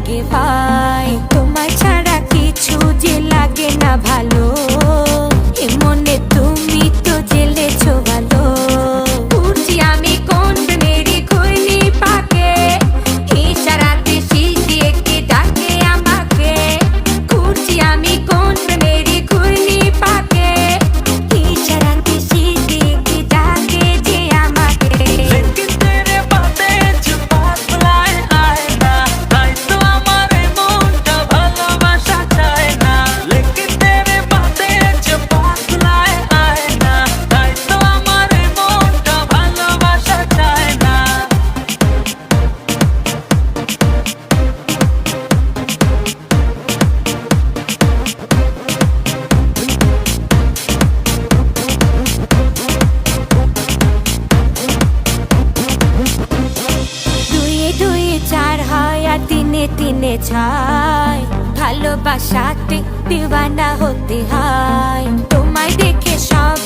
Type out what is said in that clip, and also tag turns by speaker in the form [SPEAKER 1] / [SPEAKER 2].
[SPEAKER 1] লাগে ভাই, তোমার ছাড়া কিছু যে লাগে না ভালো, এ মনে তুমি তো জেলেছো ভালো। ঘুরছি আমি কোন মেরি খুইনি পাকে, ইশারাতে শীষ দিয়ে কে ডাকে আমাকে। ঘুরছি আমি কোন মেরি খুইনি পাকে, ইশারাতে শীষ দিয়ে কে ডাকে যে আমাকে।
[SPEAKER 2] लेकिन तेरे बातें जो पागलाए आए ना, তাই তো আমার মনটা ভালোবাসা চায় না। लेकिन तेरे बातें जो पागलाए आए ना, তাই তো আমার মনটা ভালোবাসা চায় না।
[SPEAKER 1] দুয়ে দুয়ে চার হয় আর তিনে তিনে ছয়, ভালোবাসাতে দিওয়ানা হতে হয়। তোমায় দেখে সব